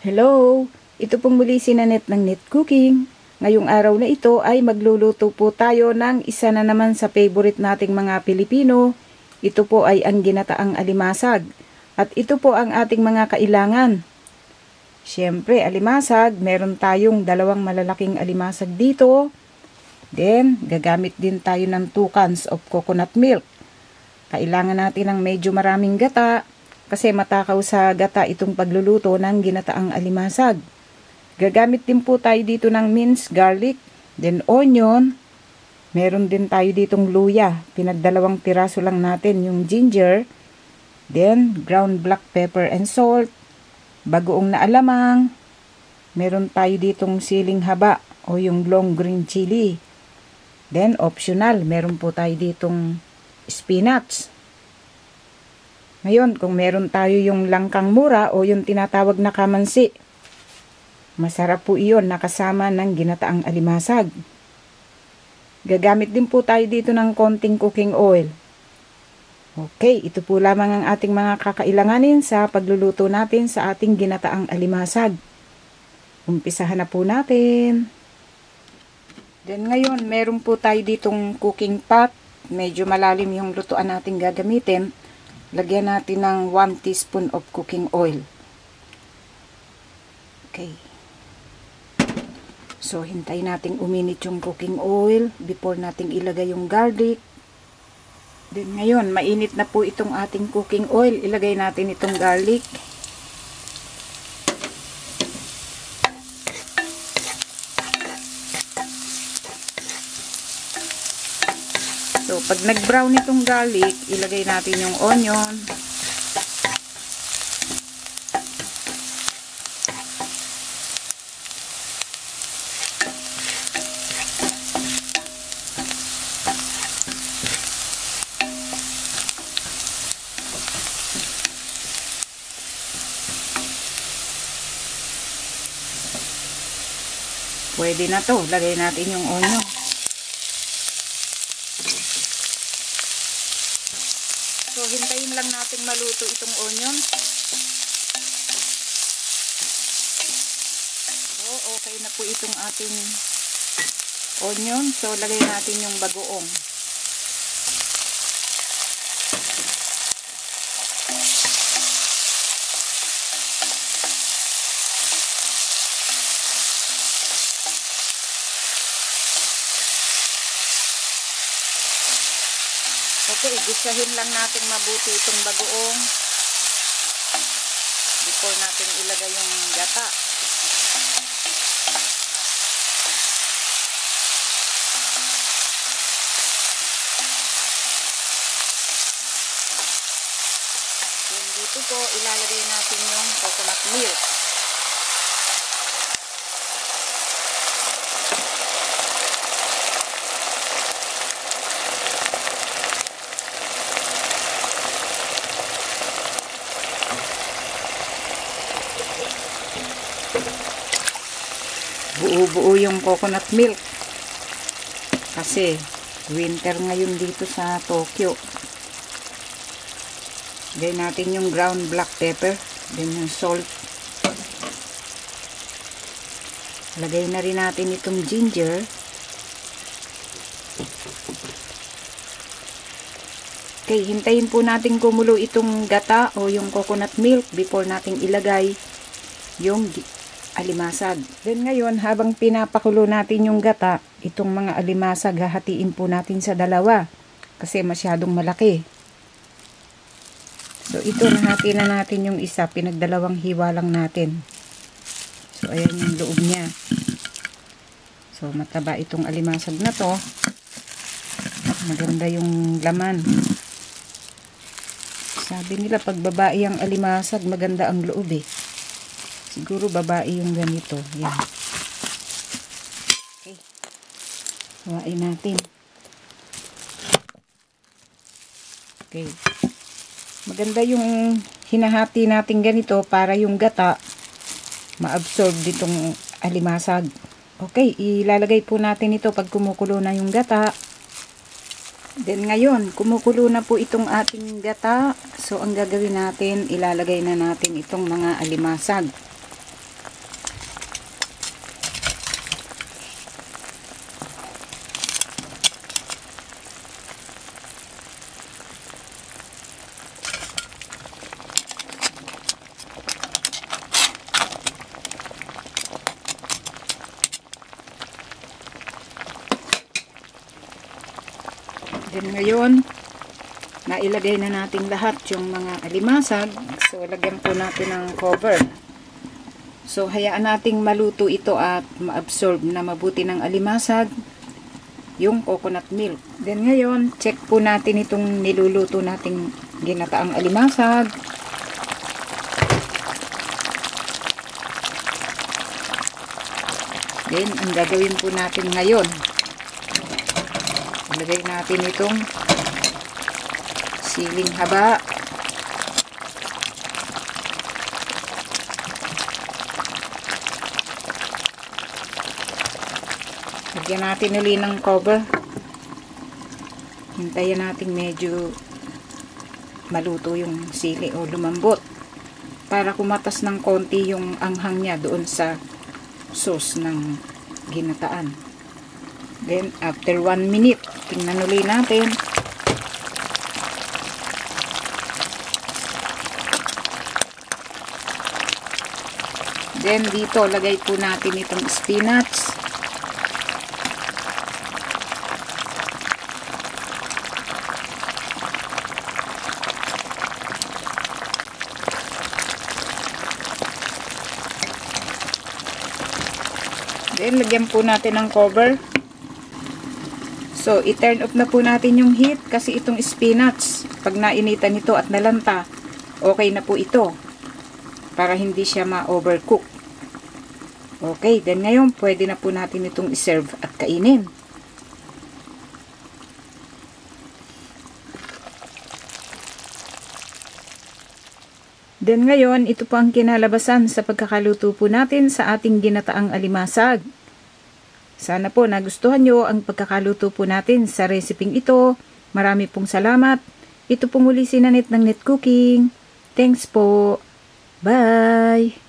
Hello! Ito pong muli si Nanette ng Net Cooking. Ngayong araw na ito ay magluluto po tayo ng isa na naman sa favorite nating mga Pilipino. Ito po ay ang ginataang alimasag. At ito po ang ating mga kailangan. Siyempre, alimasag, meron tayong dalawang malalaking alimasag dito. Then, gagamit din tayo ng 2 cans of coconut milk. Kailangan natin ng medyo maraming gata. Kasi matakaw sa gata itong pagluluto ng ginataang alimasag. Gagamit din po tayo dito ng minced garlic, then onion. Meron din tayo ditong luya. Pinagdalawang piraso lang natin yung ginger. Then ground black pepper and salt. Bagoong na alamang. Meron tayo ditong siling haba o yung long green chili. Then optional, meron po tayo ditong spinach. Ngayon, kung meron tayo yung langkang mura o yung tinatawag na kamansi, masarap po iyon nakasama ng ginataang alimasag. Gagamit din po tayo dito ng konting cooking oil. Okay, ito po lamang ang ating mga kakailanganin sa pagluluto natin sa ating ginataang alimasag. Umpisahan na po natin. Then ngayon, meron po tayo ditong cooking pot. Medyo malalim yung lutuan natin gagamitin. Lagyan natin ng 1 teaspoon of cooking oil. Okay. So, hintayin natin uminit yung cooking oil before natin ilagay yung garlic. Then, ngayon, mainit na po itong ating cooking oil. Ilagay natin itong garlic. So, pag nag-brown itong garlic, ilagay natin yung onion. Pwede na to. Lagay natin yung onion. So, hintayin lang natin maluto itong onion. So, okay na po itong ating onion. So, lagay natin yung bagoong. Okay, gisahin lang natin mabuti itong bagoong before natin ilagay yung gata. Then dito po ilalagay natin yung coconut milk. Buo-buo yung coconut milk kasi winter ngayon dito sa Tokyo. Lagay natin yung ground black pepper, then yung salt. Lagay na rin natin itong ginger. Okay, hintayin po natin kumulo itong gata o yung coconut milk before natin ilagay yung alimasag. Then ngayon, habang pinapakulo natin yung gata, itong mga alimasag hahatiin po natin sa dalawa kasi masyadong malaki. So ito, nahati na natin yung isa, pinagdalawang hiwa lang natin. So ayan yung loob niya. So mataba itong alimasag na to. Maganda yung laman. Sabi nila pag babae ang alimasag, maganda ang loob eh. Siguro babae yung ganito. Yan. Okay. Hawain natin. Okay. Maganda yung hinahati natin ganito para yung gata ma-absorb ditong alimasag. Okay. Ilalagay po natin ito pag kumukulo na yung gata. Then ngayon, kumukulo na po itong ating gata. So, ang gagawin natin, ilalagay na natin itong mga alimasag. Then ngayon, nailagay na natin lahat yung mga alimasag. So, lagyan po natin ng cover. So, hayaan nating maluto ito at ma-absorb na mabuti ng alimasag yung coconut milk. Then ngayon, check po natin itong niluluto nating ginataang alimasag. Then, ang gagawin po natin ngayon, ilagay natin itong siling haba. Lagyan natin ulit ng cover. Hintayin natin medyo maluto yung sili o lumambot para kumatas ng konti yung anghang niya doon sa sauce ng ginataan. Then, after 1 minute, tingnan ulit natin. Then, dito, lagay po natin itong spinach. Then, lagyan po natin ng cover. So, i-turn off na po natin yung heat kasi itong spinach, pag nainitan ito at nalanta, okay na po ito para hindi siya ma-overcook. Okay, then ngayon, pwede na po natin itong iserve at kainin. Then ngayon, ito po ang kinalabasan sa pagkakaluto po natin sa ating ginataang alimasag. Sana po nagustuhan nyo ang pagkakaluto po natin sa reseping ito. Marami pong salamat. Ito po muli si Nanette ng Net Cooking. Thanks po. Bye!